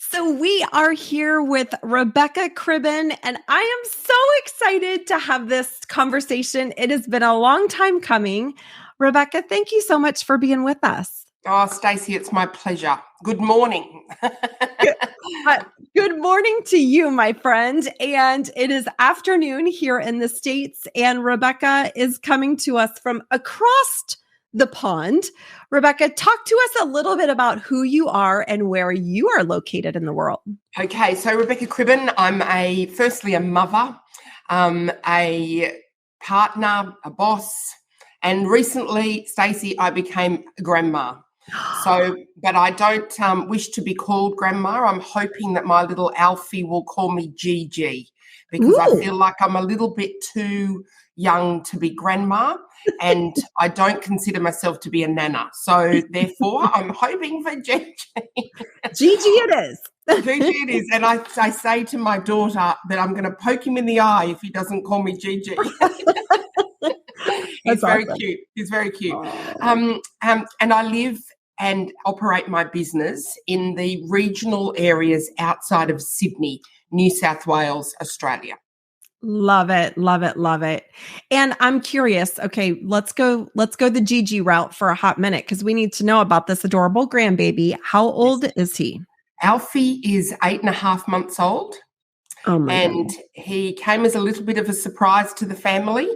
So we are here with Rebecca Cribbin, and I am so excited to have this conversation. It has been a long time coming. Rebecca, thank you so much for being with us. Oh, Stacy, it's my pleasure. Good morning. Good morning to you, my friend. And it is afternoon here in the States, and Rebecca is coming to us from across the pond. Rebecca, talk to us a little bit about who you are and where you are located in the world. Okay, so Rebecca Cribbin, I'm firstly a mother, a partner, a boss, and recently, Stacy, I became a grandma. But I don't wish to be called grandma. I'm hoping that my little Alfie will call me Gigi because I feel like I'm a little bit too young to be grandma, and I don't consider myself to be a nana. So therefore, I'm hoping for Gigi. Gigi it is. Gigi it is. And I say to my daughter that I'm going to poke him in the eye if he doesn't call me Gigi. He's very cute. He's very cute. And I live and operate my business in the regional areas outside of Sydney, New South Wales, Australia. Love it. Love it. Love it. And I'm curious. Okay, let's go the Gigi route for a hot minute because we need to know about this adorable grandbaby. How old is he? Alfie is 8.5 months old. Oh my God. He came as a little bit of a surprise to the family.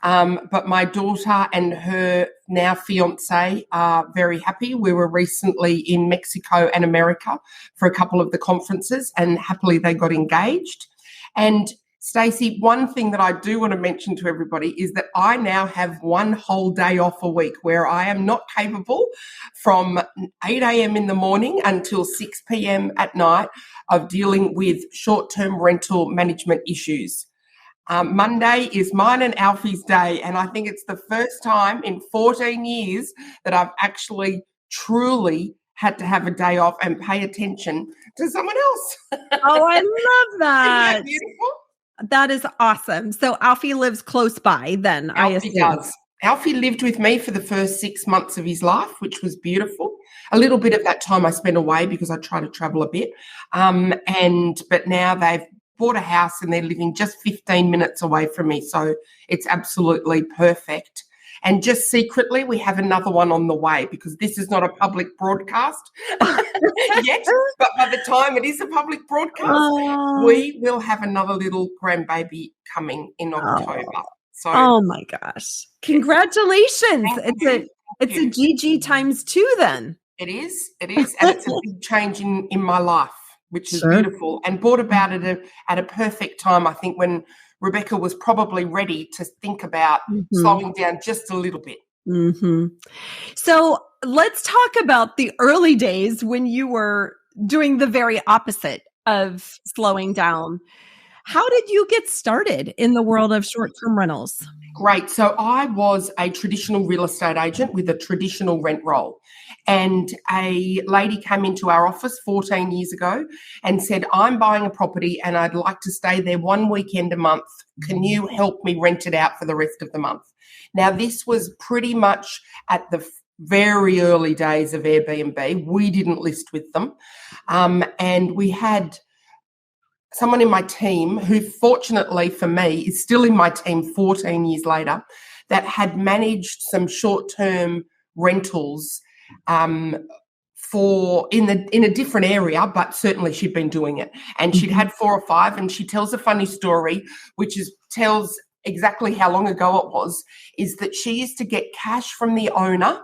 But my daughter and her now fiance are very happy. We were recently in Mexico and America for a couple of the conferences, and happily they got engaged. And Stacy, one thing that I do want to mention to everybody is that I now have one whole day off a week where I am not capable from 8 a.m. in the morning until 6 p.m. at night of dealing with short-term rental management issues. Monday is mine and Alfie's day, and I think it's the first time in 14 years that I've actually truly had to have a day off and pay attention to someone else. Oh, I love that. Isn't that beautiful? That is awesome. So Alfie lives close by then, I assume. Does. Alfie lived with me for the first 6 months of his life, which was beautiful. A little bit of that time I spent away because I try to travel a bit. But now they've bought a house and they're living just 15 minutes away from me. So it's absolutely perfect. And just secretly, we have another one on the way because this is not a public broadcast yet. But by the time it is a public broadcast, we will have another little grandbaby coming in October. So, oh my gosh. Congratulations. It's a Gigi times 2 then. It is. And it's a big change in my life, which is beautiful, and brought about at a perfect time, I think, when Rebecca was probably ready to think about slowing down just a little bit. Mm-hmm. So let's talk about the early days when you were doing the very opposite of slowing down. How did you get started in the world of short-term rentals? Great. So I was a traditional real estate agent with a traditional rent roll. And a lady came into our office 14 years ago and said, I'm buying a property and I'd like to stay there one weekend a month. Can you help me rent it out for the rest of the month? Now, this was pretty much at the very early days of Airbnb. We didn't list with them. And we had someone in my team who, fortunately for me, is still in my team 14 years later, that had managed some short-term rentals in a different area, but certainly she'd been doing it. And she'd had 4 or 5, and she tells a funny story, which tells exactly how long ago it was, is that she used to get cash from the owner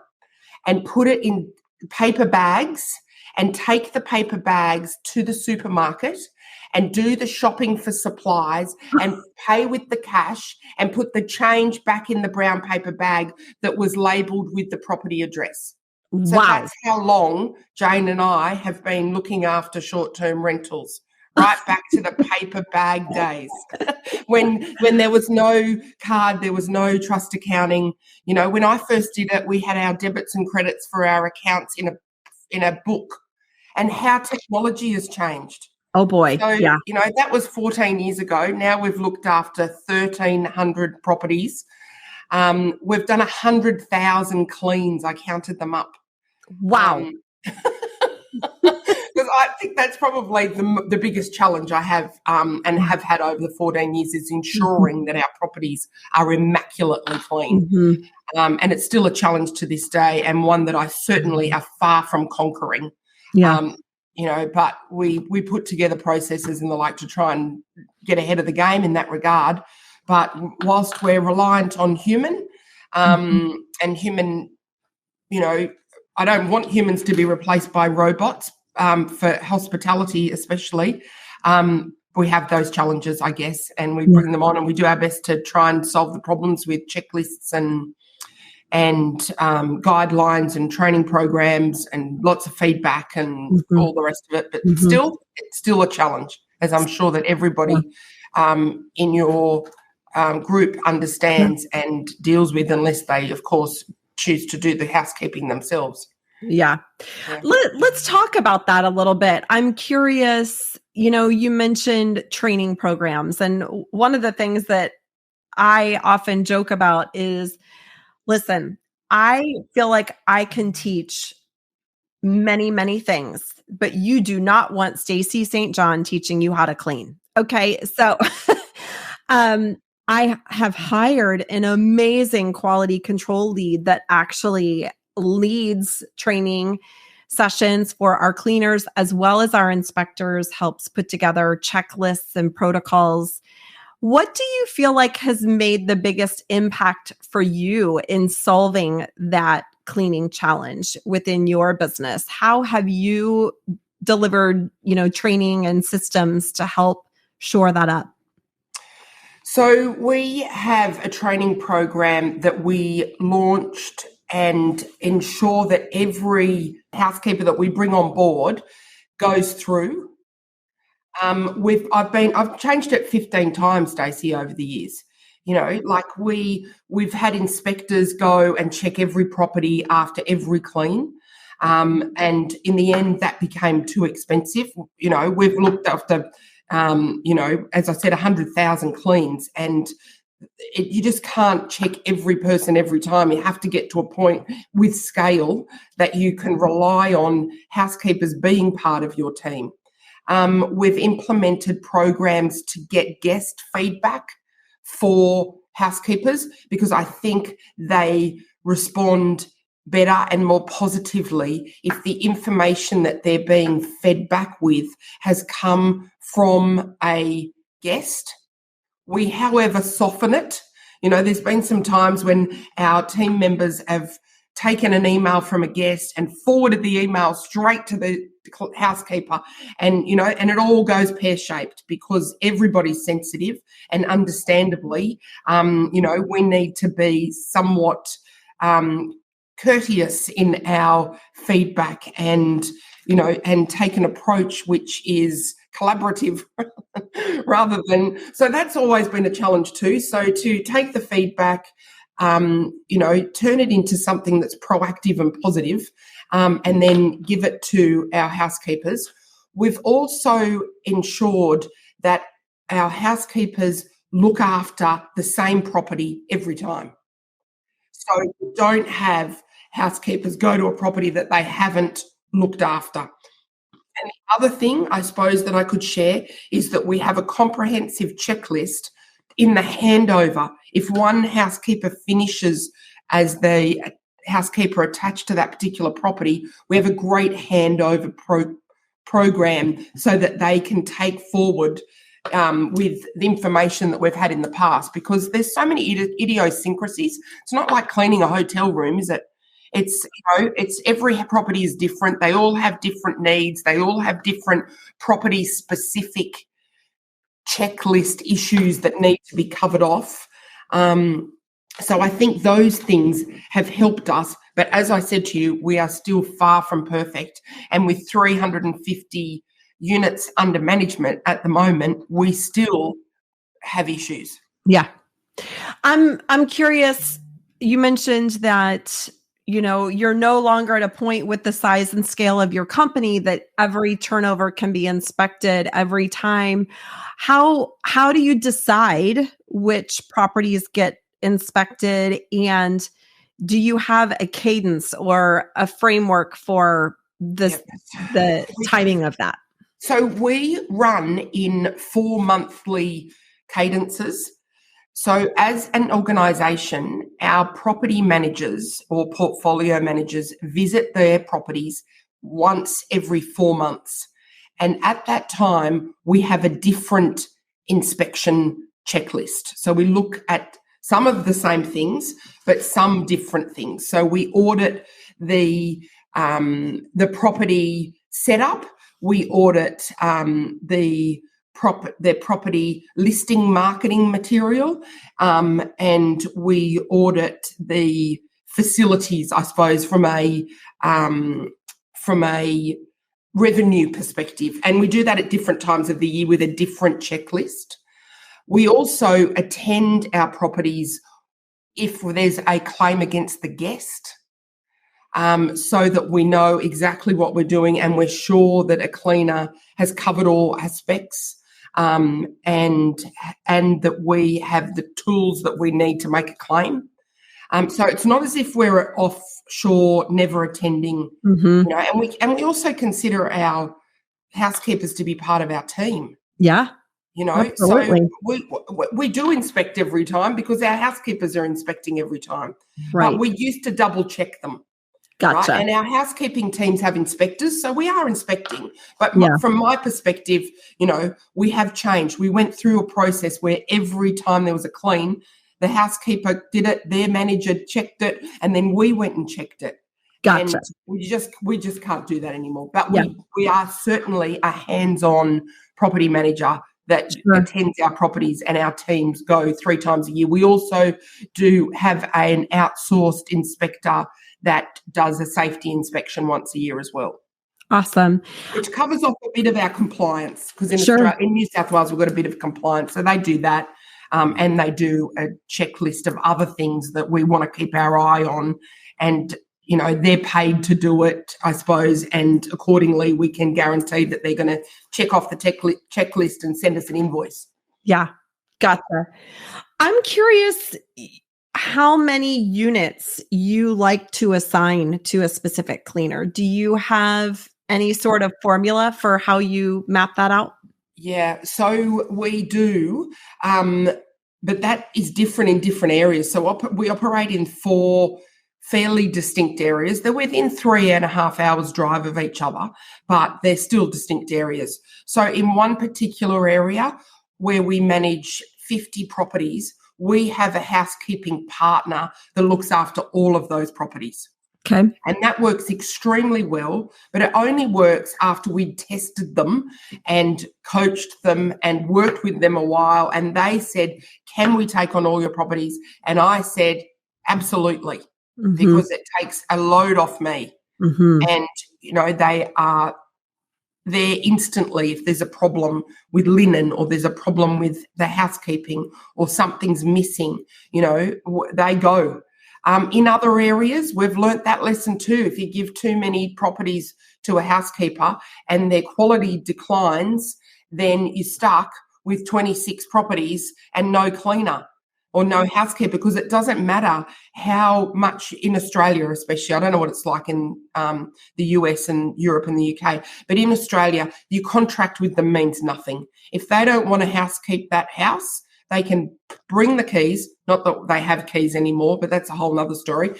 and put it in paper bags and take the paper bags to the supermarket and do the shopping for supplies and pay with the cash and put the change back in the brown paper bag that was labelled with the property address. So that's how long Jane and I have been looking after short-term rentals, right back to the paper bag days when there was no card, there was no trust accounting. You know, when I first did it, we had our debits and credits for our accounts in a book, and how technology has changed. Oh boy. So, yeah. You know, that was 14 years ago. Now we've looked after 1,300 properties. We've done 100,000 cleans. I counted them up. Wow. Because I think that's probably the biggest challenge I have and have had over the 14 years is ensuring that our properties are immaculately clean. And it's still a challenge to this day, and one that I certainly are far from conquering. Yeah. But we put together processes and the like to try and get ahead of the game in that regard. But whilst we're reliant on human and human, I don't want humans to be replaced by robots for hospitality especially. We have those challenges, I guess, and we bring them on and we do our best to try and solve the problems with checklists and guidelines and training programs and lots of feedback and all the rest of it. But still, it's still a challenge, as I'm sure that everybody in your group understands and deals with, unless they, of course, choose to do the housekeeping themselves. Yeah. Let's talk about that a little bit. I'm curious, you mentioned training programs, and one of the things that I often joke about is, listen, I feel like I can teach many, many things, but you do not want Stacy St. John teaching you how to clean. Okay. So, I have hired an amazing quality control lead that actually leads training sessions for our cleaners as well as our inspectors, helps put together checklists and protocols. What do you feel like has made the biggest impact for you in solving that cleaning challenge within your business? How have you delivered, training and systems to help shore that up? So we have a training program that we launched and ensure that every housekeeper that we bring on board goes through. I've changed it 15 times, Stacey, over the years. We've had inspectors go and check every property after every clean. And in the end, that became too expensive. We've looked after, as I said, 100,000 cleans, and you just can't check every person every time. You have to get to a point with scale that you can rely on housekeepers being part of your team. We've implemented programs to get guest feedback for housekeepers because I think they respond better and more positively if the information that they're being fed back with has come from a guest. We, however, soften it. There's been some times when our team members have taken an email from a guest and forwarded the email straight to the housekeeper, and it all goes pear-shaped because everybody's sensitive, and understandably, we need to be somewhat courteous in our feedback and take an approach which is collaborative rather than, so that's always been a challenge too. So to take the feedback, turn it into something that's proactive and positive, and then give it to our housekeepers. We've also ensured that our housekeepers look after the same property every time. So we don't have housekeepers go to a property that they haven't looked after. And the other thing, I suppose, that I could share is that we have a comprehensive checklist in the handover. If one housekeeper finishes as the housekeeper attached to that particular property, we have a great handover program so that they can take forward with the information that we've had in the past, because there's so many idiosyncrasies. It's not like cleaning a hotel room, is it? It's every property is different. They all have different needs. They all have different property specific checklist issues that need to be covered off. So I think those things have helped us. But as I said to you, we are still far from perfect. And with 350 units under management at the moment, we still have issues. Yeah. I'm curious. You mentioned that you're no longer at a point with the size and scale of your company that every turnover can be inspected every time. How do you decide which properties get inspected? And do you have a cadence or a framework for the timing of that? So we run in 4 monthly cadences. So as an organisation, our property managers or portfolio managers visit their properties once every 4 months. And at that time, we have a different inspection checklist. So we look at some of the same things, but some different things. So we audit the property setup. We audit their property listing marketing material, and we audit the facilities, I suppose, from a revenue perspective. And we do that at different times of the year with a different checklist. We also attend our properties if there's a claim against the guest, so that we know exactly what we're doing and we're sure that a cleaner has covered all aspects, and that we have the tools that we need to make a claim. So it's not as if we're offshore, never attending, and we also consider our housekeepers to be part of our team. Yeah. Absolutely. So we do inspect every time because our housekeepers are inspecting every time. Right. But we used to double check them. Gotcha. Right? And our housekeeping teams have inspectors, so we are inspecting. But from my perspective, we have changed. We went through a process where every time there was a clean, the housekeeper did it, their manager checked it, and then we went and checked it. Gotcha. And we just can't do that anymore. But we are certainly a hands-on property manager that attends our properties, and our teams go 3 times a year. We also do have an outsourced inspector that does a safety inspection once a year as well. Awesome. Which covers off a bit of our compliance, because in New South Wales we've got a bit of compliance. So they do that, and they do a checklist of other things that we want to keep our eye on, and they're paid to do it, I suppose, and accordingly we can guarantee that they're going to check off the checklist and send us an invoice. Yeah, gotcha. I'm curious how many units you like to assign to a specific cleaner. Do you have any sort of formula for how you map that out? Yeah, so we do, but that is different in different areas. So we operate in 4 fairly distinct areas. They're within 3.5 hours drive of each other, but they're still distinct areas. So in one particular area where we manage 50 properties, we have a housekeeping partner that looks after all of those properties. Okay. And that works extremely well, but it only works after we tested them and coached them and worked with them a while. And they said, can we take on all your properties? And I said, absolutely. Because it takes a load off me. And, they are there instantly if there's a problem with linen or there's a problem with the housekeeping or something's missing, they go. In other areas, we've learnt that lesson too. If you give too many properties to a housekeeper and their quality declines, then you're stuck with 26 properties and no cleaner or no housekeeper, because it doesn't matter how much in Australia, especially, I don't know what it's like in the US and Europe and the UK, but in Australia, you contract with them means nothing. If they don't want to housekeep that house, they can bring the keys, not that they have keys anymore, but that's a whole nother story.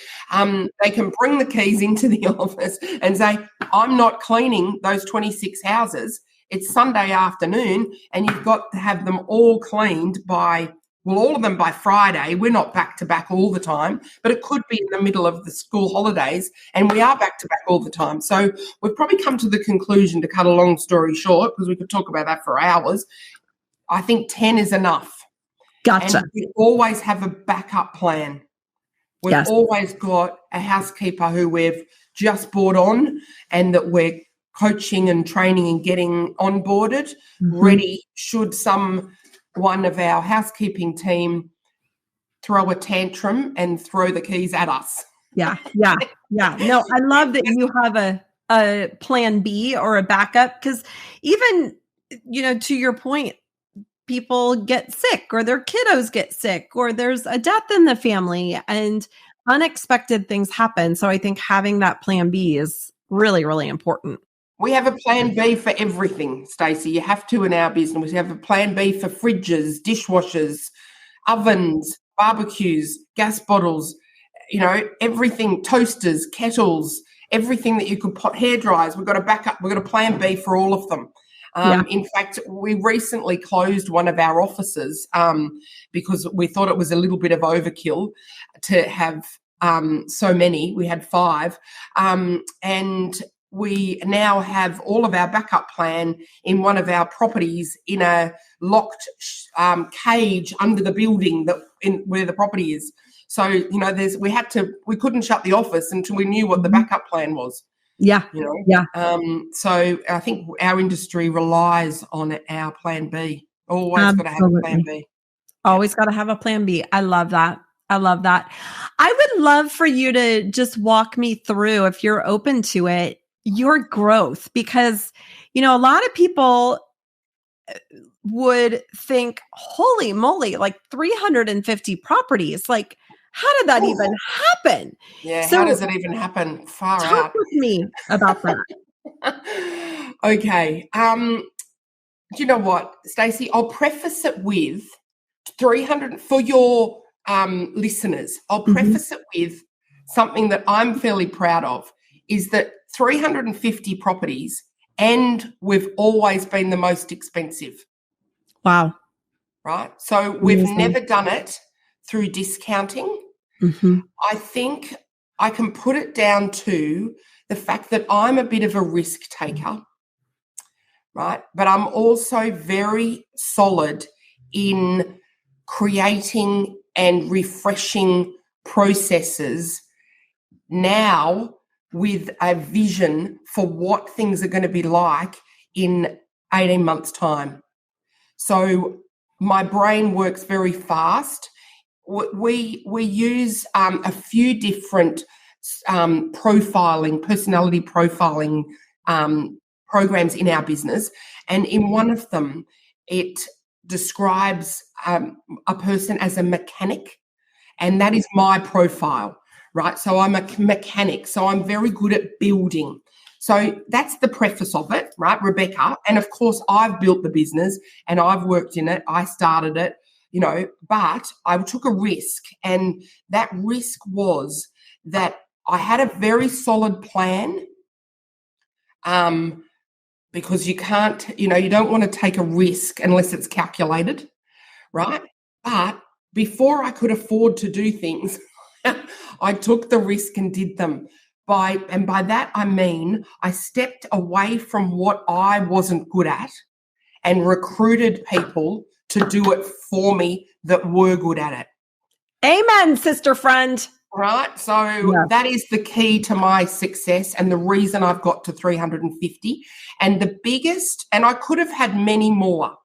They can bring the keys into the office and say, I'm not cleaning those 26 houses. It's Sunday afternoon and you've got to have them all cleaned by all of them by Friday. We're not back to back all the time, but it could be in the middle of the school holidays, and we are back to back all the time. So we've probably come to the conclusion, to cut a long story short, because we could talk about that for hours, I think 10 is enough. Gotcha. And we always have a backup plan. We've always got a housekeeper who we've just brought on and that we're coaching and training and getting onboarded, ready should one of our housekeeping team throw a tantrum and throw the keys at us. Yeah. No, I love that you have a plan B or a backup, because even, to your point, people get sick or their kiddos get sick or there's a death in the family and unexpected things happen. So I think having that plan B is Really, really important. We have a plan B for everything, Stacey. You have to in our business. We have a plan B for fridges, dishwashers, ovens, barbecues, gas bottles, everything, toasters, kettles, everything that you could put, hair dryers. We've got a backup. We've got a plan B for all of them. In fact, we recently closed one of our offices because we thought it was a little bit of overkill to have so many. We had 5, and we now have all of our backup plan in one of our properties in a locked cage under the building where the property is. So we couldn't shut the office until we knew what the backup plan was. Yeah. So I think our industry relies on our plan B. Always got to have a plan B. Always got to have a plan B. I love that. I would love for you to just walk me through, if you're open to it, your growth, because, a lot of people would think, holy moly, like 350 properties, like, how did that even happen? Yeah, so, how does it even happen? Far talk out. Talk with me about that. Okay. Do you know what, Stacey? I'll preface it with 300 for your listeners. I'll preface it with something that I'm fairly proud of, is that 350 properties, and we've always been the most expensive. Wow. Right? So we've never done it through discounting. I think I can put it down to the fact that I'm a bit of a risk taker, right? But I'm also very solid in creating and refreshing processes now with a vision for what things are going to be like in 18 months' time. So my brain works very fast. We use a few different personality profiling programs in our business, and in one of them, it describes a person as a mechanic, and that is my profile, right? So I'm a mechanic, so I'm very good at building. So that's the preface of it, right, Rebecca? And of course, I've built the business and I've worked in it. I started it. But I took a risk, and that risk was that I had a very solid plan, because you can't, you don't want to take a risk unless it's calculated, right? But before I could afford to do things, I took the risk and did them. By that, I mean I stepped away from what I wasn't good at and recruited people to do it for me that were good at it. Amen, sister friend. Right? So that is the key to my success and the reason I've got to 350. And the biggest, and I could have had many more,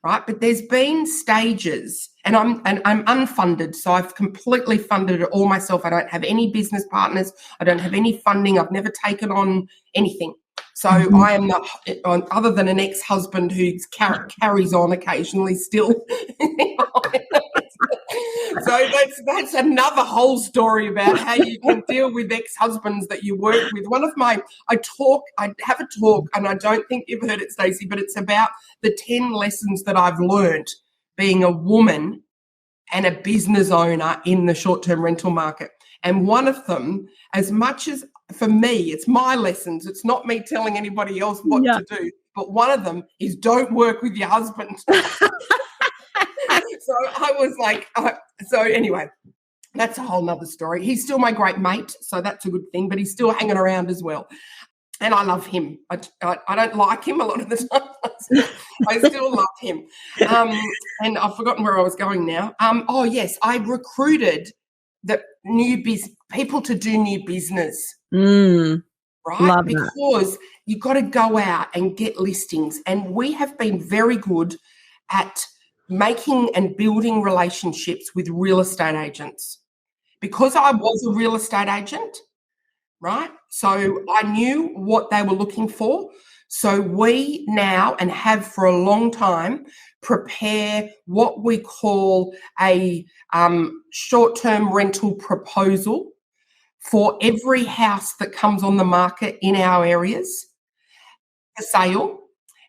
right? But there's been stages, and I'm unfunded, so I've completely funded it all myself. I don't have any business partners. I don't have any funding. I've never taken on anything. So I am not, other than an ex-husband who carries on occasionally still. So that's another whole story about how you can deal with ex-husbands that you work with. I have a talk, and I don't think you've heard it, Stacey, but it's about the 10 lessons that I've learned being a woman and a business owner in the short-term rental market. And one of them, as much as for me, it's my lessons. It's not me telling anybody else what to do. But one of them is don't work with your husband. So I was like, so anyway, that's a whole nother story. He's still my great mate, so that's a good thing, but he's still hanging around as well. And I love him. I don't like him a lot of the time. I still love him. And I've forgotten where I was going now. Oh, yes, I recruited the people to do new business. Right? Love because that. You've got to go out and get listings. And we have been very good at making and building relationships with real estate agents. Because I was a real estate agent, right? So I knew what they were looking for. So we now, and have for a long time, prepare what we call a short-term rental proposal for every house that comes on the market in our areas for sale,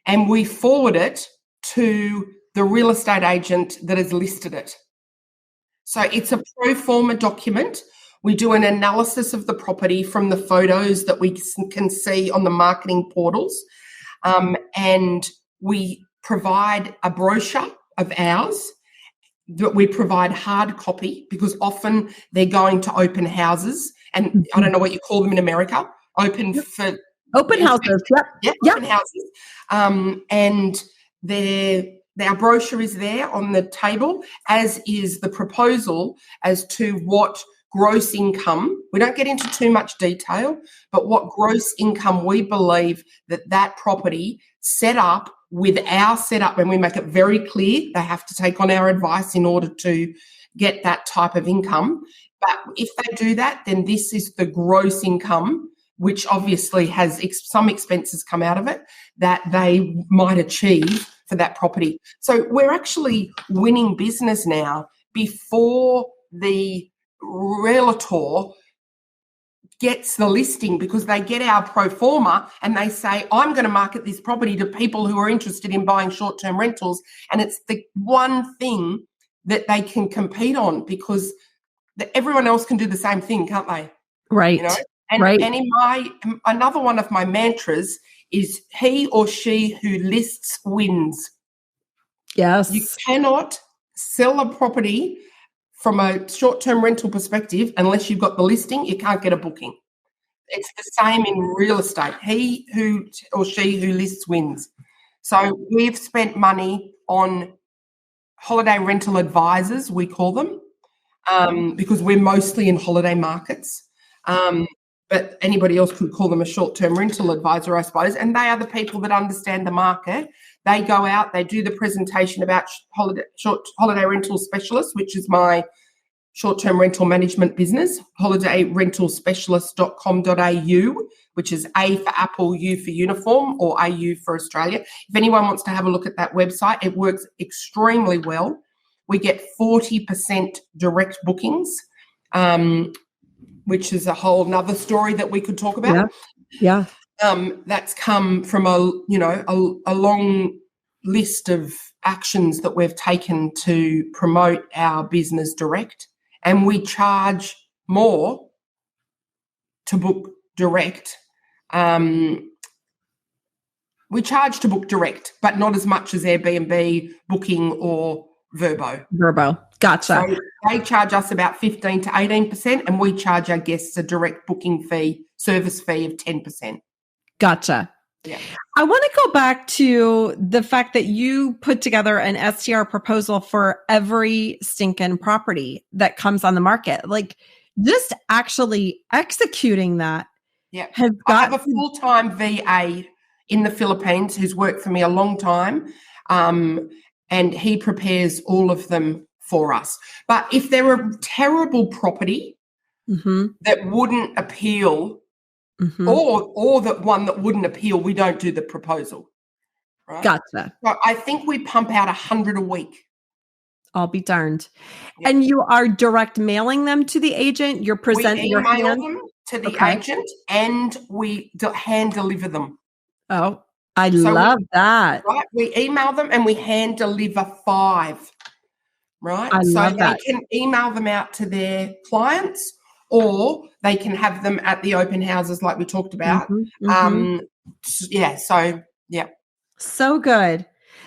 and we forward it to the real estate agent that has listed it. So it's a pro forma document. We do an analysis of the property from the photos that we can see on the marketing portals, and we provide a brochure of ours that we provide hard copy, because often they're going to open houses, and I don't know what you call them in America, open houses. Open houses. And our brochure is there on the table, as is the proposal as to what gross income. We don't get into too much detail, but what gross income we believe that property set up with our setup, and we make it very clear they have to take on our advice in order to get that type of income. But if they do that, then this is the gross income, which obviously has some expenses come out of it that they might achieve for that property. So we're actually winning business now before the realtor gets the listing, because they get our pro forma and they say, I'm going to market this property to people who are interested in buying short-term rentals. And it's the one thing that they can compete on, because everyone else can do the same thing, can't they? Right. You know? And another one of my mantras is, he or she who lists wins. Yes. You cannot sell a property from a short-term rental perspective unless you've got the listing. You can't get a booking. It's the same in real estate. He who or she who lists wins. So we've spent money on holiday rental advisors, we call them, because we're mostly in holiday markets. But anybody else could call them a short-term rental advisor, I suppose. And they are the people that understand the market. They go out, they do the presentation about holiday rental specialists, which is my short-term rental management business, holidayrentalspecialist.com.au, which is A for Apple, U for uniform, or AU for Australia. If anyone wants to have a look at that website, it works extremely well. We get 40% direct bookings, which is a whole nother story that we could talk about. Yeah. That's come from a long list of actions that we've taken to promote our business direct, and we charge more to book direct. We charge to book direct, but not as much as Airbnb, Booking, or Verbo. Gotcha. So they charge us about 15 to 18%, and we charge our guests a direct booking fee, service fee of 10%. Gotcha. Yeah. I want to go back to the fact that you put together an STR proposal for every stinking property that comes on the market. Like, just actually executing that. Yeah. I have a full-time VA in the Philippines who's worked for me a long time, and he prepares all of them for us. But if they're a terrible property that wouldn't appeal, or that one that wouldn't appeal, we don't do the proposal. Right? Gotcha. So I think we pump out 100 a week. I'll be darned. Yeah. And you are direct mailing them to the agent? You're presenting your email hand? them to the agent, and we hand deliver them. Oh, I love that. Right? We email them and we hand deliver 5. Right? I love that. They can email them out to their clients, or they can have them at the open houses like we talked about. So good.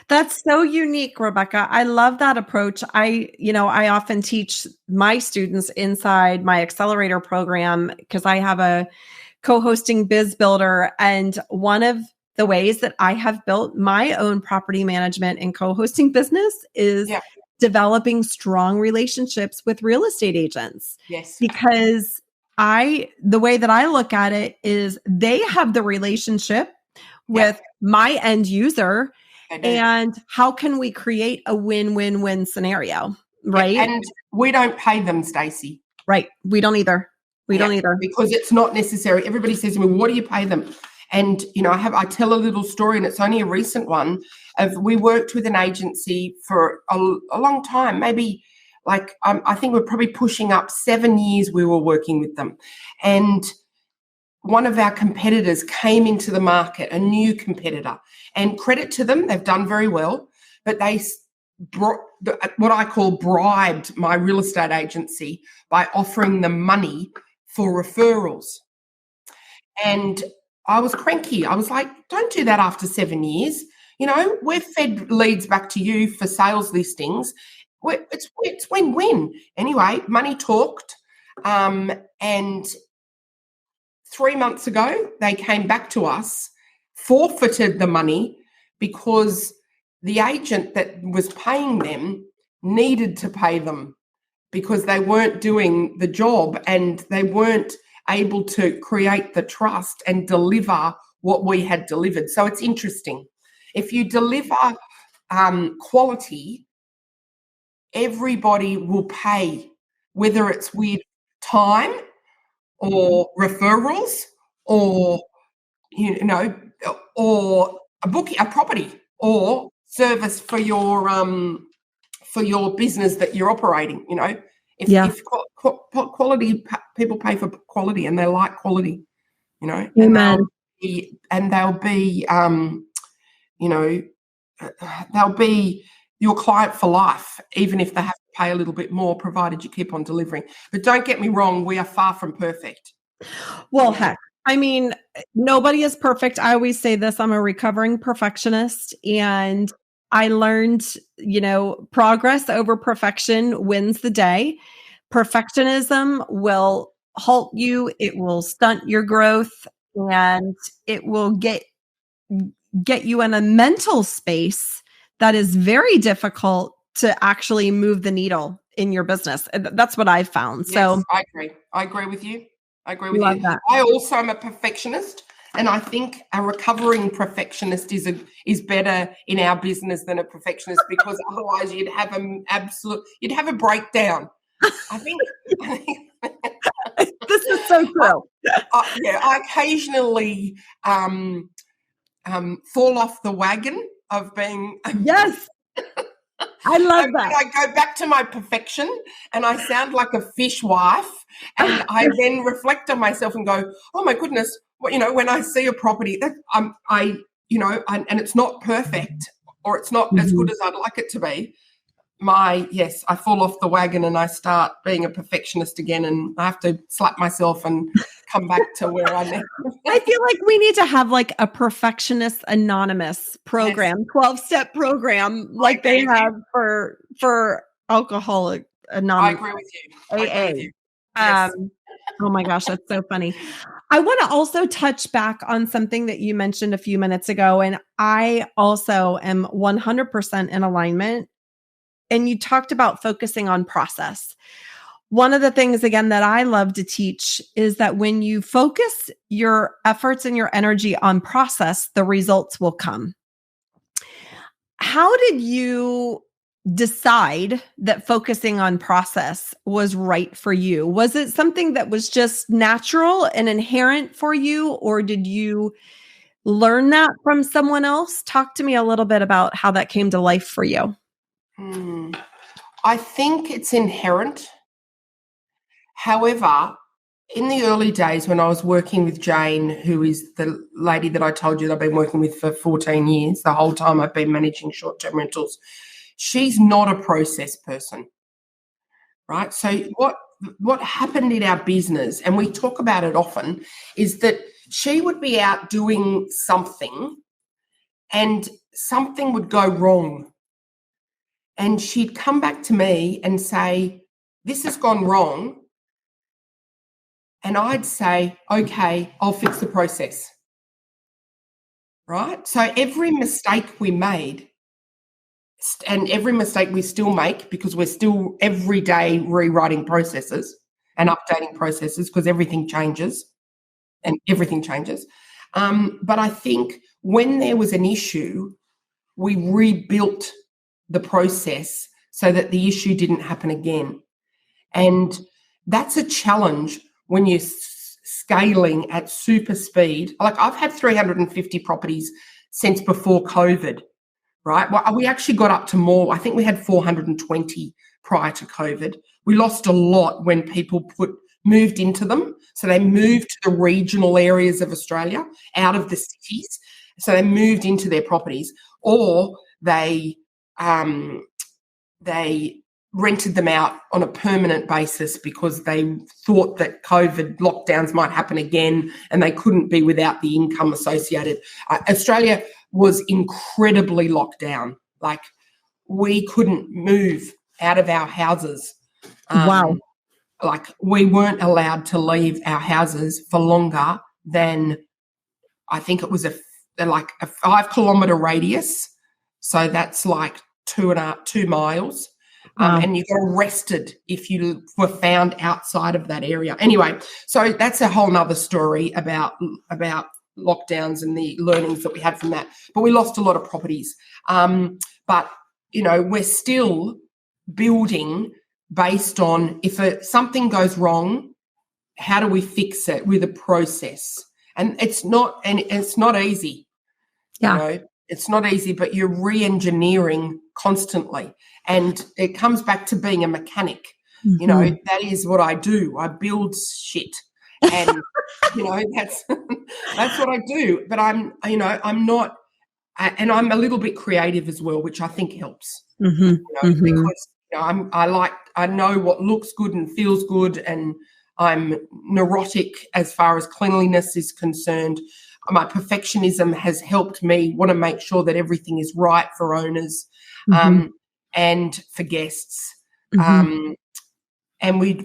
That's so unique, Rebecca. I love that approach. I often teach my students inside my accelerator program, because I have a co-hosting biz builder. And one of the ways that I have built my own property management and co-hosting business is developing strong relationships with real estate agents. Yes. Because the way that I look at it is they have the relationship with my end user, and how can we create a win-win-win scenario, right? And we don't pay them, Stacy. Right. We don't either. We don't either. Because it's not necessary. Everybody says to me, what do you pay them? And, I tell a little story, and it's only a recent one, of we worked with an agency for a long time, maybe like I think we're probably pushing up 7 years we were working with them. And one of our competitors came into the market, a new competitor, and credit to them, they've done very well, but they what I call bribed my real estate agency by offering them money for referrals. And I was cranky. I was like, don't do that after 7 years. You know, we've fed leads back to you for sales listings. It's win-win. Anyway, money talked. And 3 months ago, they came back to us, forfeited the money because the agent that was paying them needed to pay them because they weren't doing the job and they weren't able to create the trust and deliver what we had delivered. So it's interesting. If you deliver quality, everybody will pay, whether it's with time or referrals or, you know, or a property or service for your business that you're operating. You know, if quality, people pay for quality and they like quality, you know. Amen. And they'll be you know, they'll be your client for life, even if they have to pay a little bit more, provided you keep on delivering. But don't get me wrong, we are far from perfect. Well, heck, I mean, nobody is perfect. I always say this, I'm a recovering perfectionist, and I learned, you know, progress over perfection wins the day. Perfectionism will halt you. It will stunt your growth, and it will get you in a mental space that is very difficult to actually move the needle in your business. That's what I've found. Yes, so I agree with you. That. I also am a perfectionist, and I think a recovering perfectionist is better in our business than a perfectionist, because otherwise you'd have a breakdown. I think this is so true. I occasionally fall off the wagon of being. Yes. I love that. I go back to my perfection and I sound like a fishwife, and I then reflect on myself and go, oh my goodness, well, you know, when I see a property that and it's not perfect or it's not as good as I'd like it to be, I fall off the wagon and I start being a perfectionist again, and I have to slap myself and come back to where I am. I feel like we need to have like a Perfectionist Anonymous program, 12-step program, like they have for Alcoholic Anonymous. I agree with you. AA. Yes. Oh my gosh, that's so funny. I want to also touch back on something that you mentioned a few minutes ago, and I also am 100% in alignment. And you talked about focusing on process. One of the things, again, that I love to teach is that when you focus your efforts and your energy on process, the results will come. How did you decide that focusing on process was right for you? Was it something that was just natural and inherent for you, or did you learn that from someone else? Talk to me a little bit about how that came to life for you. I think it's inherent. However, in the early days when I was working with Jane, who is the lady that I told you that I've been working with for 14 years, the whole time I've been managing short-term rentals, she's not a process person, right? So what happened in our business, and we talk about it often, is that she would be out doing something and something would go wrong. And she'd come back to me and say, this has gone wrong. And I'd say, okay, I'll fix the process. Right? So every mistake we made, and every mistake we still make, because we're still every day rewriting processes and updating processes, because everything changes. But I think when there was an issue, we rebuilt the process so that the issue didn't happen again. And that's a challenge when you're scaling at super speed. Like, I've had 350 properties since before COVID, right? Well, we actually got up to more. I think we had 420 prior to COVID. We lost a lot when people moved into them. So they moved to the regional areas of Australia out of the cities. So they moved into their properties, or they rented them out on a permanent basis because they thought that COVID lockdowns might happen again and they couldn't be without the income associated. Australia was incredibly locked down. Like, we couldn't move out of our houses. Wow. Like, we weren't allowed to leave our houses for longer than, I think it was a 5-kilometre radius. So that's like 2 miles. Wow. And you got arrested if you were found outside of that area. Anyway, so that's a whole nother story about lockdowns and the learnings that we had from that. But we lost a lot of properties. But, we're still building based on, if something goes wrong, how do we fix it with a process? And it's not easy. Yeah. It's not easy, but you're re-engineering constantly. And it comes back to being a mechanic. Mm-hmm. That is what I do. I build shit. And, that's what I do. But I'm not, and I'm a little bit creative as well, which I think helps. Mm-hmm. Because I know what looks good and feels good, and I'm neurotic as far as cleanliness is concerned. My perfectionism has helped me want to make sure that everything is right for owners, and for guests. Mm-hmm. And we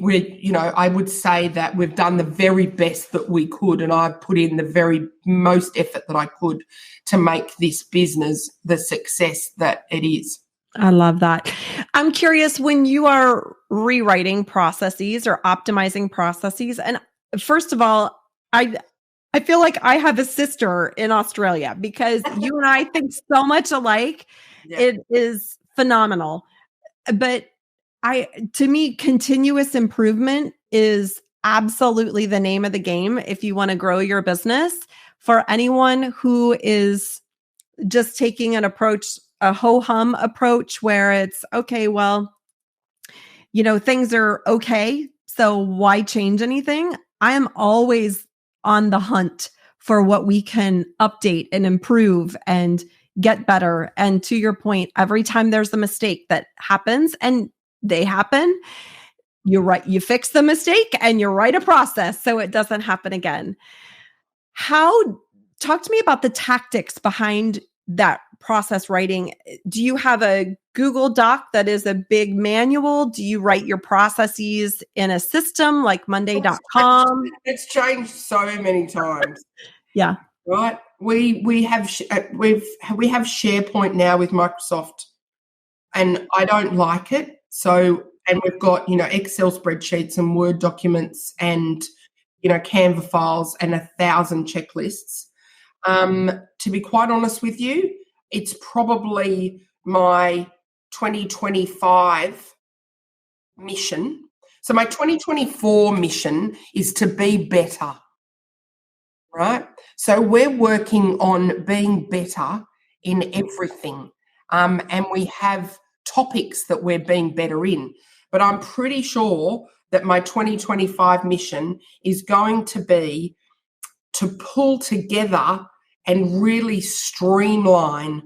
I would say that we've done the very best that we could, and I've put in the very most effort that I could to make this business the success that it is. I love that. I'm curious, when you are rewriting processes or optimizing processes, and first of all, I feel like I have a sister in Australia, because you and I think so much alike. Yeah. It is phenomenal. But to me, continuous improvement is absolutely the name of the game if you want to grow your business. For anyone who is just taking an approach, a ho-hum approach, where it's, okay, well, things are okay, so why change anything? I am always on the hunt for what we can update and improve and get better. And to your point, every time there's a mistake that happens, and they happen, you fix the mistake and you write a process so it doesn't happen again. Talk to me about the tactics behind that process writing. Do you have a Google Doc that is a big manual? Do you write your processes in a system like Monday.com? It's changed so many times. Yeah. Right. We have SharePoint now with Microsoft, and I don't like it. So, and we've got, Excel spreadsheets and Word documents and, Canva files and 1,000 checklists. To be quite honest with you, it's probably my 2025 mission. So my 2024 mission is to be better, right? So we're working on being better in everything. And we have topics that we're being better in. But I'm pretty sure that my 2025 mission is going to be to pull together and really streamline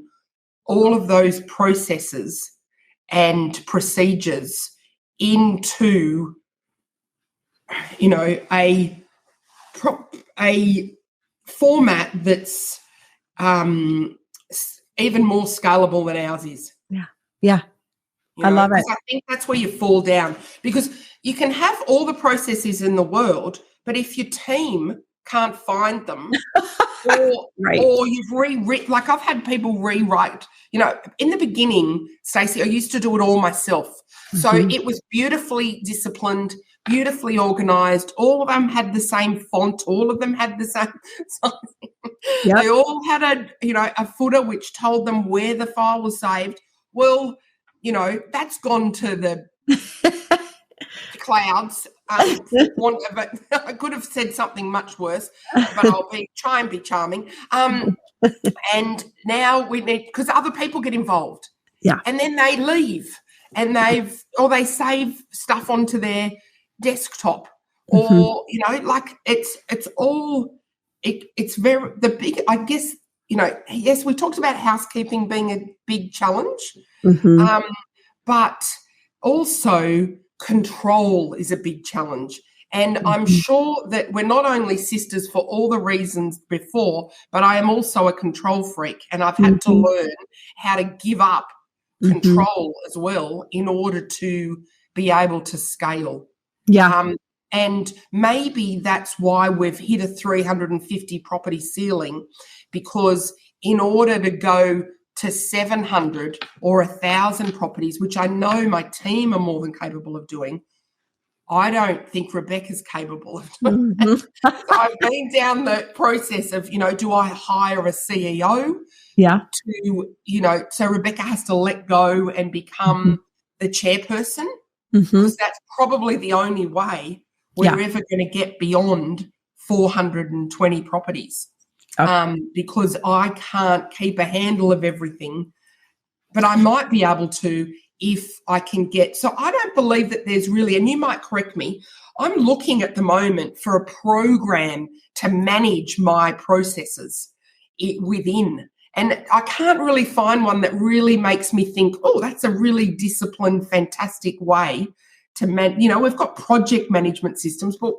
all of those processes and procedures into, a format that's even more scalable than ours is. Yeah. I love it. I think that's where you fall down, because you can have all the processes in the world, but if your team can't find them, or you've rewritten, like I've had people rewrite, in the beginning, Stacy, I used to do it all myself. So it was beautifully disciplined, beautifully organized. All of them had the same font. All of them had the same something. Yep. They all had a footer which told them where the file was saved. Well, that's gone to the clouds. But I could have said something much worse, but I'll try and be charming. And now we need, because other people get involved. Yeah. And then they leave. and they save stuff onto their desktop, or like it's very the big. I guess yes, we talked about housekeeping being a big challenge, but also control is a big challenge. And I'm sure that we're not only sisters for all the reasons before, but I am also a control freak, and I've had to learn how to give up control as well in order to be able to scale. Yeah. And maybe that's why we've hit a 350 property ceiling, because in order to go to 700 or 1,000 properties, which I know my team are more than capable of doing, I don't think Rebecca's capable of doing that. So I've been down the process of, do I hire a CEO? Yeah. So Rebecca has to let go and become the chairperson, because that's probably the only way we're ever going to get beyond 420 properties. Because I can't keep a handle of everything, but I might be able to if I can get. So I don't believe that there's really, and you might correct me, I'm looking at the moment for a program to manage my processes within. And I can't really find one that really makes me think, oh, that's a really disciplined, fantastic way to we've got project management systems, but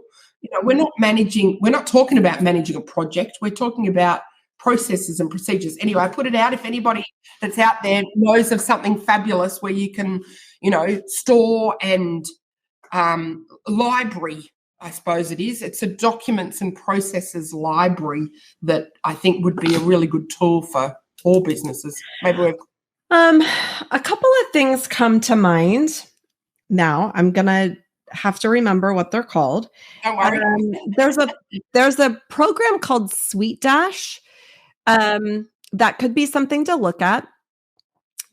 we're not talking about managing a project. We're talking about processes and procedures. Anyway, I put it out. If anybody that's out there knows of something fabulous where you can, store and library, I suppose it is. It's a documents and processes library that I think would be a really good tool for all businesses. Maybe we've a couple of things come to mind. Now I'm gonna have to remember what they're called. Don't worry. There's a program called Sweet Dash. That could be something to look at.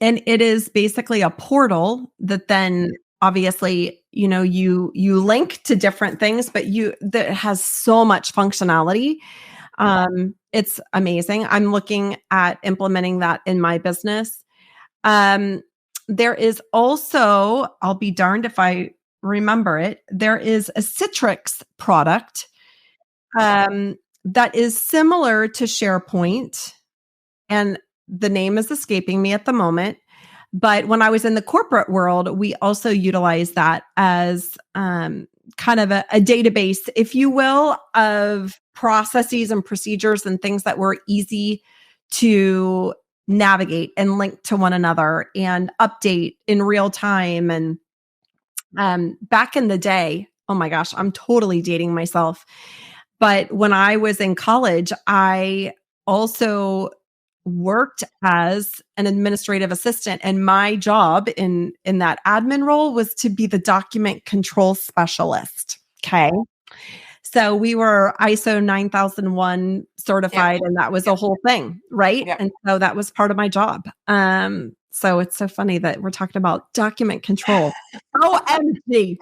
And it is basically a portal that then obviously, you link to different things, but that has so much functionality. It's amazing. I'm looking at implementing that in my business. There is also, I'll be darned if I remember it, there is a Citrix product that is similar to SharePoint, and the name is escaping me at the moment. But when I was in the corporate world, we also utilized that as kind of a database, if you will, of processes and procedures and things that were easy to navigate and link to one another and update in real time. And back in the day, oh my gosh, I'm totally dating myself. But when I was in college, I also worked as an administrative assistant, and my job in that admin role was to be the document control specialist. Okay. So we were ISO 9001 certified, and that was a whole thing, right? Yep. And so that was part of my job. So it's so funny that we're talking about document control. OMG.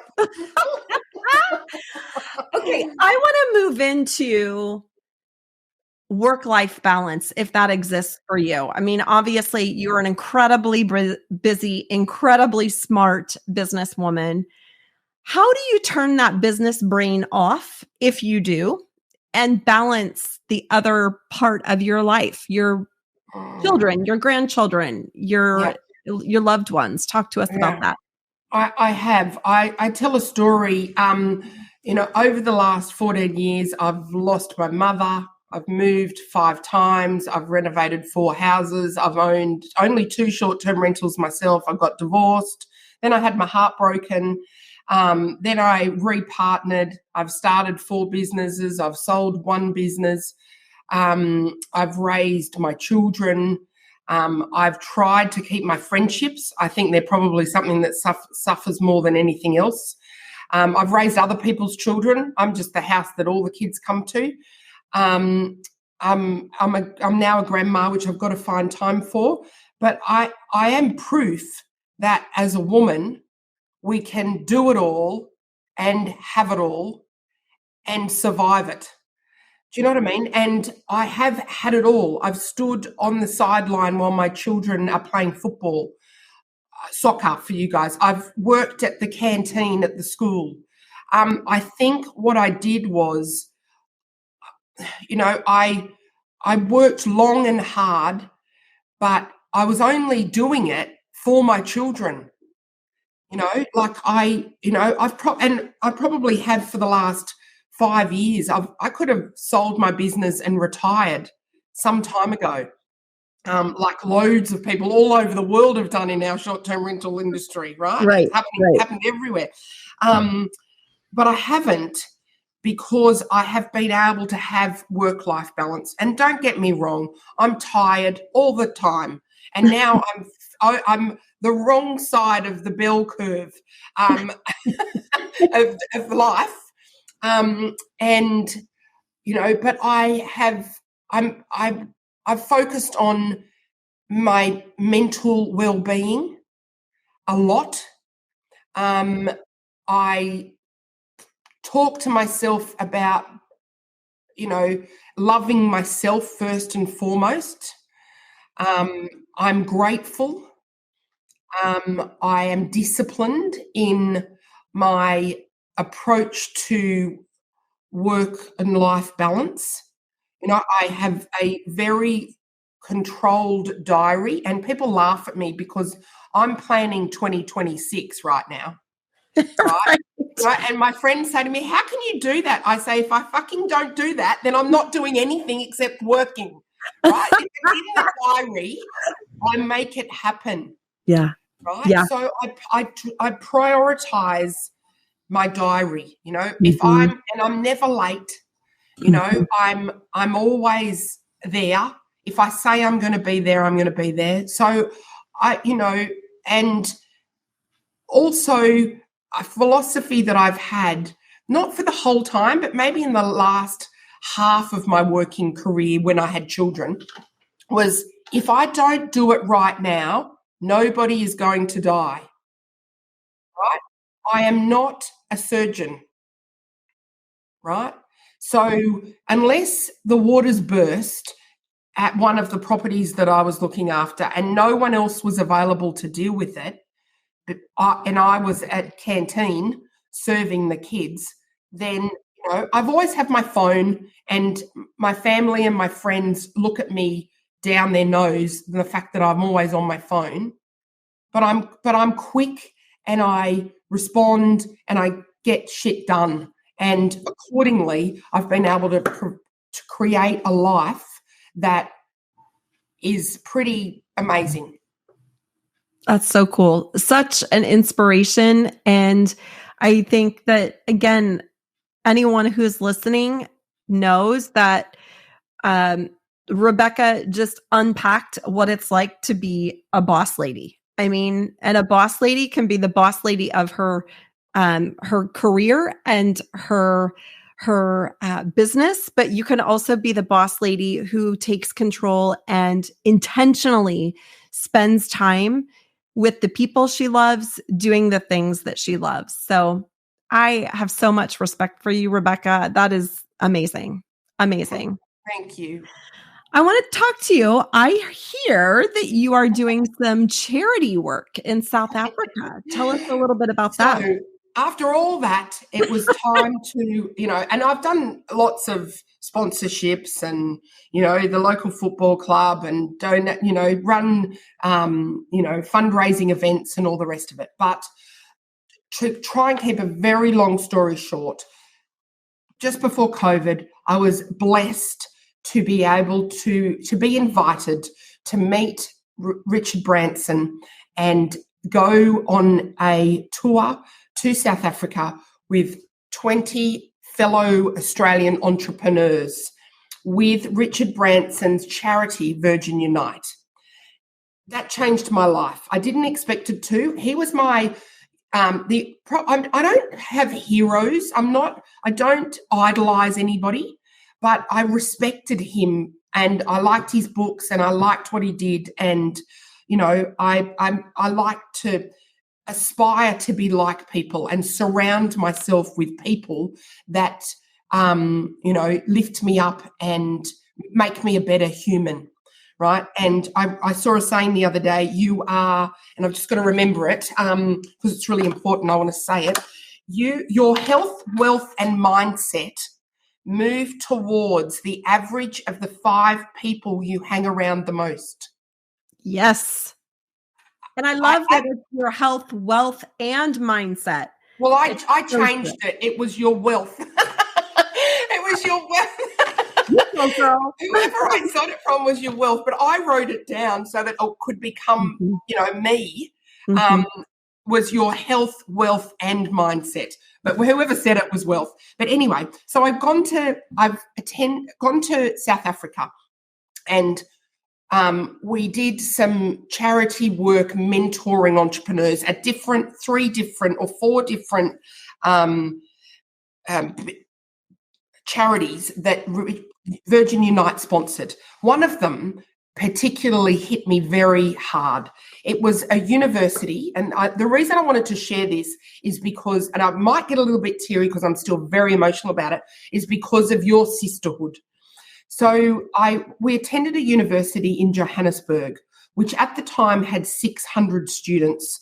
Okay, I want to move into work-life balance, if that exists for you. I mean, obviously, you're an incredibly busy, incredibly smart businesswoman. How do you turn that business brain off, if you do, and balance the other part of your life, your children, your grandchildren, your loved ones? Talk to us about that. I tell a story. Over the last 14 years, I've lost my mother. I've moved 5 times. I've renovated 4 houses. I've owned only 2 short-term rentals myself. I got divorced. Then I had my heart broken. Then I repartnered. I've started 4 businesses. I've sold 1 business. I've raised my children. I've tried to keep my friendships. I think they're probably something that suffers more than anything else. I've raised other people's children. I'm just the house that all the kids come to. I'm now a grandma, which I've got to find time for. But I am proof that as a woman, we can do it all and have it all and survive it. Do you know what I mean? And I have had it all. I've stood on the sideline while my children are playing football. soccer for you guys. I've worked at the canteen at the school. I think what I did was, I worked long and hard, but I was only doing it for my children. I probably have for the last 5 years. I could have sold my business and retired some time ago. Like loads of people all over the world have done in our short-term rental industry, right? Right. It's happened everywhere. But I haven't, because I have been able to have work-life balance. And don't get me wrong, I'm tired all the time. And now I'm the wrong side of the bell curve of life. But I've focused on my mental well-being a lot. I talk to myself about, loving myself first and foremost. I'm grateful. I am disciplined in my approach to work and life balance. I have a very controlled diary, and people laugh at me because I'm planning 2026 right now. Right? Right? And my friends say to me, how can you do that? I say, if I fucking don't do that, then I'm not doing anything except working. Right? If it's in the diary, I make it happen. Yeah. Right? Yeah. So I prioritize my diary, Mm-hmm. if I'm never late, I'm always there. If I say I'm going to be there, I'm going to be there. So and also a philosophy that I've had, not for the whole time, but maybe in the last half of my working career when I had children, was if I don't do it right now, nobody is going to die. Right? I am not a surgeon. Right? So unless the waters burst at one of the properties that I was looking after and no one else was available to deal with it, and I was at canteen serving the kids, then I've always had my phone, and my family and my friends look at me down their nose, the fact that I'm always on my phone. But I'm quick, and I respond, and I get shit done. And accordingly, I've been able to create a life that is pretty amazing. That's so cool. Such an inspiration. And I think that, again, anyone who's listening knows that Rebecca just unpacked what it's like to be a boss lady. I mean, and a boss lady can be the boss lady of her career and her business, but you can also be the boss lady who takes control and intentionally spends time with the people she loves, doing the things that she loves. So I have so much respect for you, Rebecca. That is amazing. Amazing. Thank you. I want to talk to you. I hear that you are doing some charity work in South Africa. Tell us a little bit about that. After all that, it was time to, and I've done lots of sponsorships and, the local football club and run, fundraising events and all the rest of it. But to try and keep a very long story short, just before COVID, I was blessed to be able to be invited to meet Richard Branson and go on a tour to South Africa with 20 fellow Australian entrepreneurs with Richard Branson's charity, Virgin Unite. That changed my life. I didn't expect it to. He was my, I don't have heroes. I don't idolize anybody, but I respected him and I liked his books and I liked what he did. And, I like to aspire to be like people and surround myself with people that, lift me up and make me a better human, right? And I saw a saying the other day, you are, and I've just got to remember it because it's really important, I want to say it, your health, wealth and mindset move towards the average of the 5 people you hang around the most. Yes. And I love that it's your health, wealth, and mindset. Well, I changed it. It was your wealth. It was your wealth. Girl. Whoever I got it from was your wealth, but I wrote it down so that it could become, me. Was your health, wealth, and mindset. But whoever said it was wealth. But anyway, so I've gone to South Africa, and we did some charity work mentoring entrepreneurs at 3 different or 4 different charities that Virgin Unite sponsored. One of them particularly hit me very hard. It was a university, and the reason I wanted to share this is because, and I might get a little bit teary because I'm still very emotional about it, is because of your sisterhood. So we attended a university in Johannesburg, which at the time had 600 students.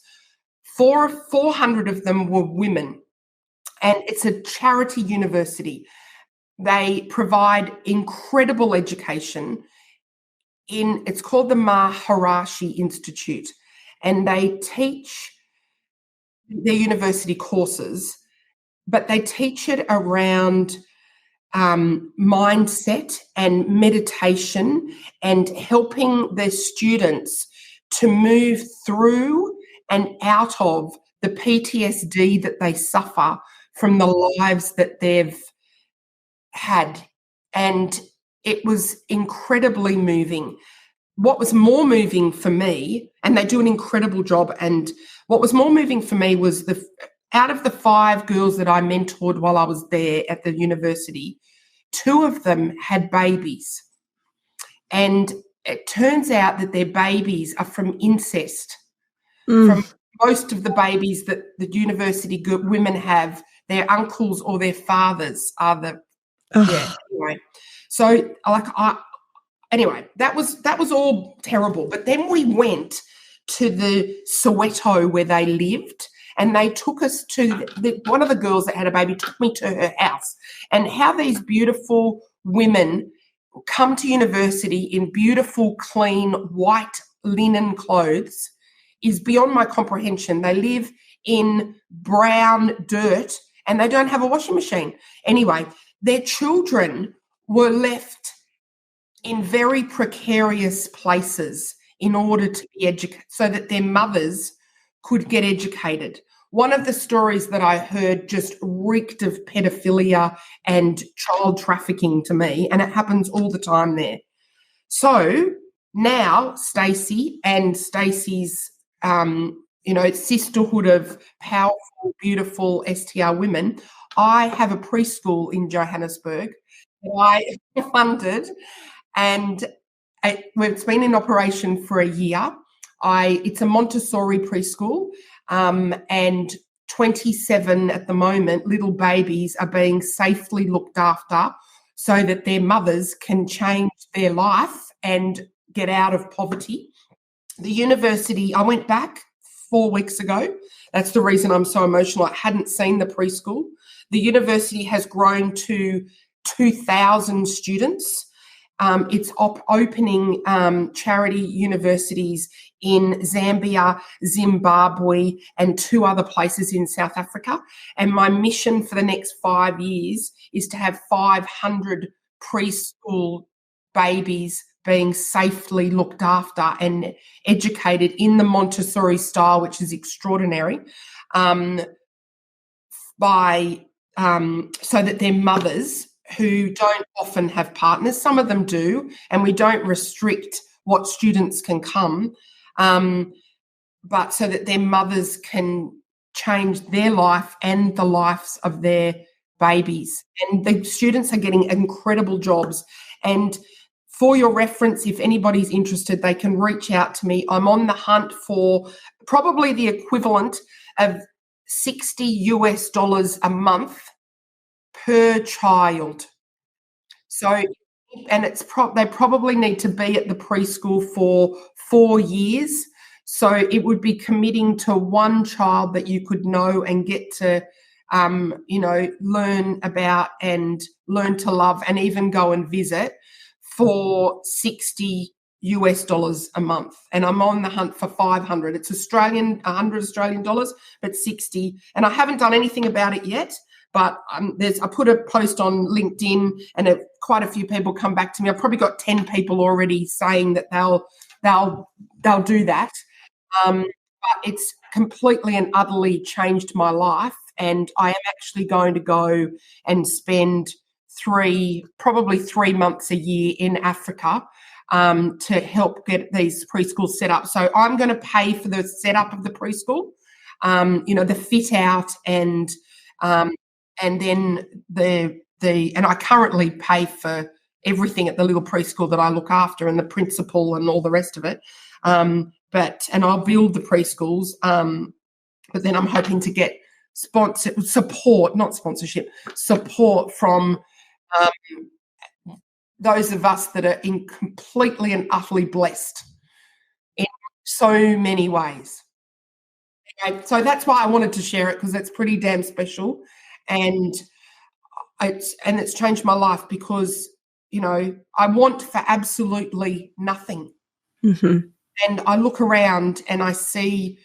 400 of them were women, and it's a charity university. They provide incredible education. It's called the Maharishi Institute, and they teach their university courses, but they teach it around mindset and meditation and helping their students to move through and out of the PTSD that they suffer from the lives that they've had. And it was incredibly moving. What was more moving for me, and they do an incredible job, and what was more moving for me was out of the 5 girls that I mentored while I was there at the university, 2 of them had babies. And it turns out that their babies are from incest. From most of the babies that the university women have, their uncles or their fathers are the anyway. So anyway, that was all terrible. But then we went to the Soweto where they lived, and they took us to one of the girls that had a baby took me to her house, and how these beautiful women come to university in beautiful, clean, white linen clothes is beyond my comprehension. They live in brown dirt and they don't have a washing machine. Anyway, their children were left in very precarious places in order to be educated so that their mothers could get educated. One of the stories that I heard just reeked of pedophilia and child trafficking to me, and it happens all the time there. So now Stacy and Stacy's, sisterhood of powerful, beautiful STR women, I have a preschool in Johannesburg that I funded, and it's been in operation for a year. It's a Montessori preschool, and 27 at the moment little babies are being safely looked after so that their mothers can change their life and get out of poverty. The university, I went back 4 weeks ago. That's the reason I'm so emotional. I hadn't seen the preschool. The university has grown to 2,000 students. It's opening charity universities in Zambia, Zimbabwe, and 2 other places in South Africa. And my mission for the next 5 years is to have 500 preschool babies being safely looked after and educated in the Montessori style, which is extraordinary, so that their mothers, who don't often have partners, some of them do, and we don't restrict what students can come, but so that their mothers can change their life and the lives of their babies. And the students are getting incredible jobs. And for your reference, if anybody's interested, they can reach out to me. I'm on the hunt for probably the equivalent of $60 a month per child. So if and they probably need to be at the preschool for 4 years. So it would be committing to one child that you could know and get to, learn about and learn to love and even go and visit for $60 a month. And I'm on the hunt for 500. It's 100 Australian dollars, but 60. And I haven't done anything about it yet. But I put a post on LinkedIn, and quite a few people come back to me. I've probably got 10 people already saying that they'll do that. But it's completely and utterly changed my life, and I am actually going to go and spend probably 3 months a year in Africa to help get these preschools set up. So I'm going to pay for the setup of the preschool, the fit out and then and I currently pay for everything at the little preschool that I look after and the principal and all the rest of it. And I'll build the preschools. But then I'm hoping to get support from those of us that are completely and utterly blessed in so many ways. Okay, so that's why I wanted to share it, because it's pretty damn special. And it's changed my life, because, I want for absolutely nothing. Mm-hmm. And I look around and I see,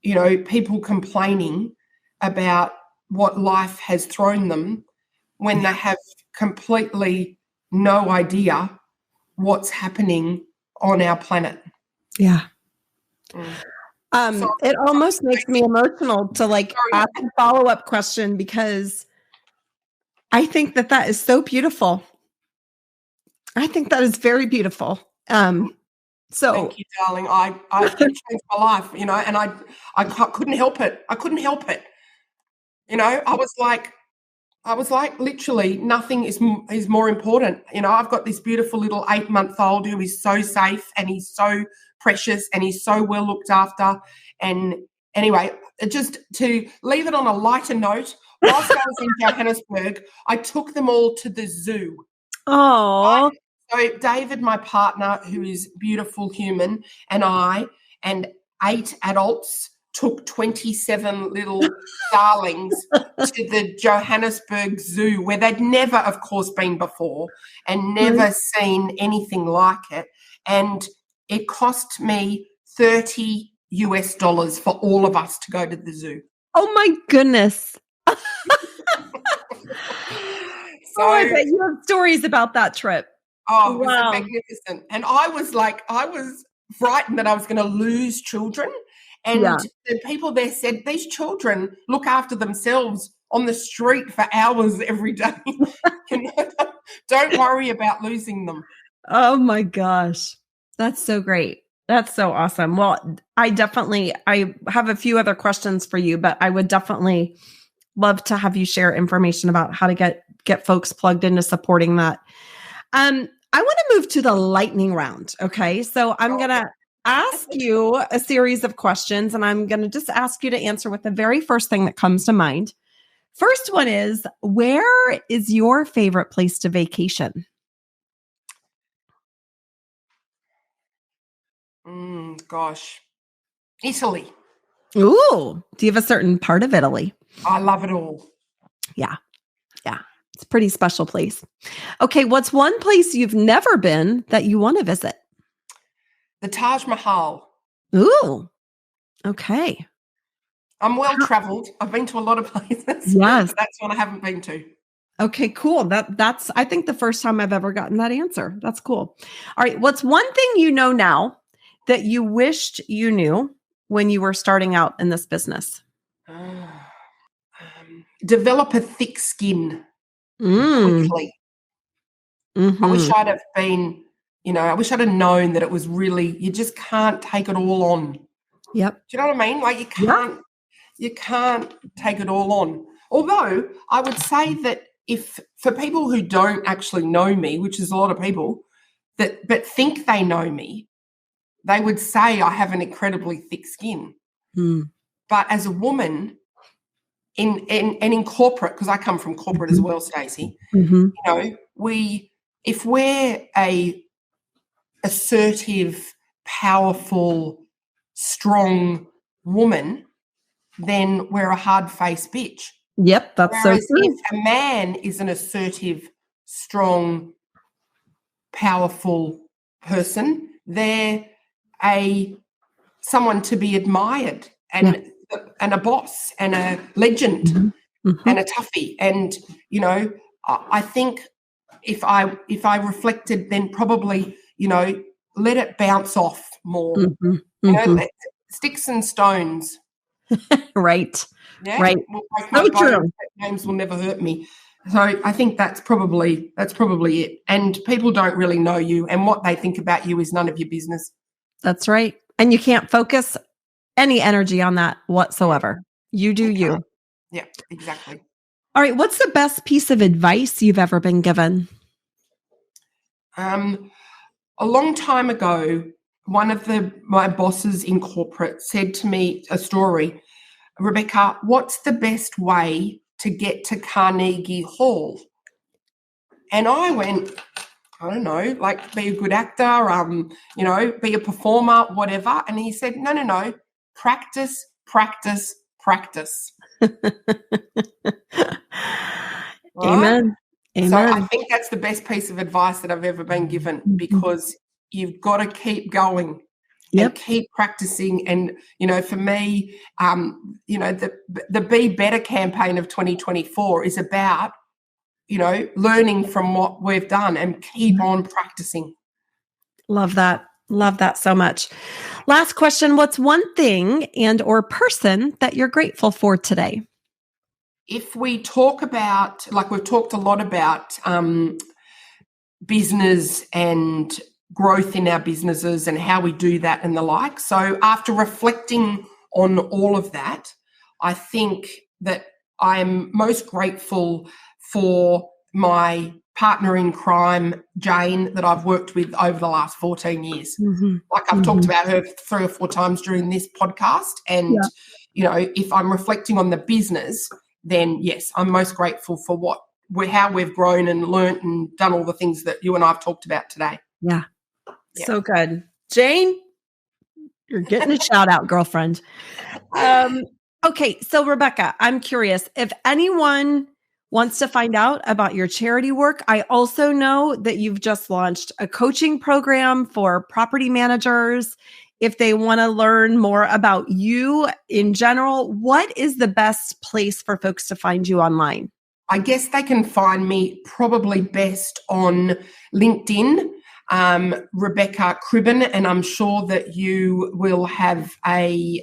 people complaining about what life has thrown them when they have completely no idea what's happening on our planet. Yeah. It almost makes me emotional to ask a follow-up question, because I think that is so beautiful. I think that is very beautiful. So thank you, darling. I changed my life, and I couldn't help it. I couldn't help it. I was like, literally nothing is more important. I've got this beautiful little 8-month-old who is so safe, and he's so precious, and he's so well looked after. And anyway, just to leave it on a lighter note, whilst I was in Johannesburg, I took them all to the zoo. Oh. So David, my partner, who is a beautiful human, and I, and 8 adults, took 27 little darlings to the Johannesburg Zoo, where they'd never, of course, been before and never seen anything like it. And it cost me $30 for all of us to go to the zoo. Oh, my goodness. So, I bet you have stories about that trip. Oh, it was magnificent. And I was frightened that I was going to lose children. And the people there said, these children look after themselves on the street for hours every day. Don't worry about losing them. Oh, my gosh. That's so great. That's so awesome. Well, I have a few other questions for you, but I would definitely love to have you share information about how to get folks plugged into supporting that. I want to move to the lightning round. Okay. So I'm going to ask you a series of questions, and I'm going to just ask you to answer with the very first thing that comes to mind. First one is, where is your favorite place to vacation? Gosh, Italy. Ooh, do you have a certain part of Italy? I love it all. Yeah. It's a pretty special place. Okay, what's one place you've never been that you want to visit? The Taj Mahal. Ooh, okay. I'm well-traveled. I've been to a lot of places. Yes. That's one I haven't been to. Okay, cool. That's, I think, the first time I've ever gotten that answer. That's cool. All right, what's one thing you know now that you wished you knew when you were starting out in this business? Develop a thick skin quickly. Mm-hmm. I wish I'd have been, I wish I'd have known that it was really, you just can't take it all on. Yep. Do you know what I mean? Like you can't take it all on. Although I would say that for people who don't actually know me, which is a lot of people, but think they know me, they would say I have an incredibly thick skin. But as a woman in corporate, because I come from corporate as well, Stacy, we if we're a assertive, powerful, strong woman, then we're a hard-faced bitch. Yep, that's Whereas so true. if a man is an assertive, strong, powerful person, they're someone to be admired and a boss and a legend and a toughie. And, I think if I reflected, then probably, let it bounce off more. Sticks and stones. Right. Yeah. Right. Will break my bones, names will never hurt me. So I think that's probably it. And people don't really know you, and what they think about you is none of your business. That's right. And you can't focus any energy on that whatsoever. You do you. Yeah, exactly. All right. What's the best piece of advice you've ever been given? A long time ago, one of my bosses in corporate said to me a story, Rebecca, what's the best way to get to Carnegie Hall? And I went, I don't know, like be a good actor, be a performer, whatever. And he said, no, practice, practice, practice. Amen. Amen. So I think that's the best piece of advice that I've ever been given, because you've got to keep going and keep practicing. And, for me, the Be Better campaign of 2024 is about, learning from what we've done and keep on practicing. Love that. Love that so much. Last question. What's one thing and or person that you're grateful for today? If we talk about, like we've talked a lot about business and growth in our businesses and how we do that and the like. So after reflecting on all of that, I think that I'm most grateful for my partner in crime, Jane, that I've worked with over the last 14 years. Like I've talked about her 3 or 4 times during this podcast. And, if I'm reflecting on the business, then yes, I'm most grateful for how we've grown and learnt and done all the things that you and I have talked about today. Yeah. So good. Jane, you're getting a shout out, girlfriend. Okay. So Rebecca, I'm curious if anyone wants to find out about your charity work. I also know that you've just launched a coaching program for property managers. If they want to learn more about you in general, what is the best place for folks to find you online? I guess they can find me probably best on LinkedIn, Rebecca Cribbin, and I'm sure that you will have my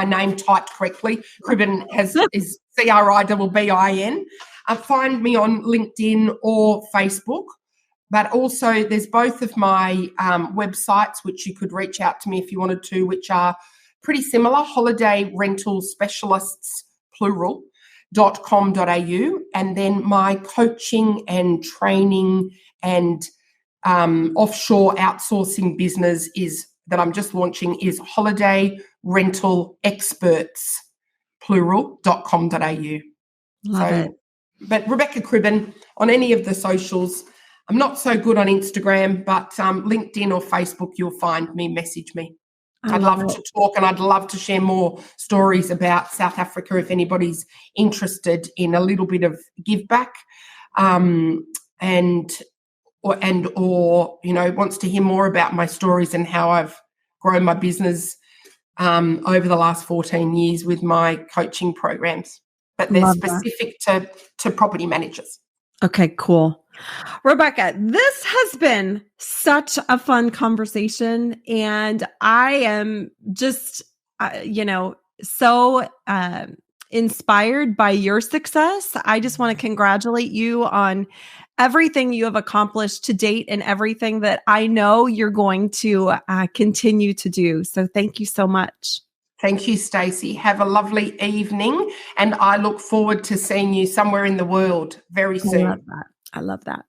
name typed correctly. Cribbin is Cribbin. Find me on LinkedIn or Facebook. But also there's both of my websites, which you could reach out to me if you wanted to, which are pretty similar, holiday rental specialists, plural.com.au. And then my coaching and training and offshore outsourcing business that I'm just launching is holiday rental experts, plural.com.au. Love it. But Rebecca Cribbin on any of the socials. I'm not so good on Instagram, but LinkedIn or Facebook, you'll find me, message me. I'd love to talk, and I'd love to share more stories about South Africa if anybody's interested in a little bit of give back or wants to hear more about my stories and how I've grown my business over the last 14 years with my coaching programs. But they're specific to property managers. Okay, cool. Rebecca, this has been such a fun conversation, and I am just, so inspired by your success. I just want to congratulate you on everything you have accomplished to date and everything that I know you're going to continue to do. So thank you so much. Thank you, Stacy. Have a lovely evening, and I look forward to seeing you somewhere in the world very soon. I love that.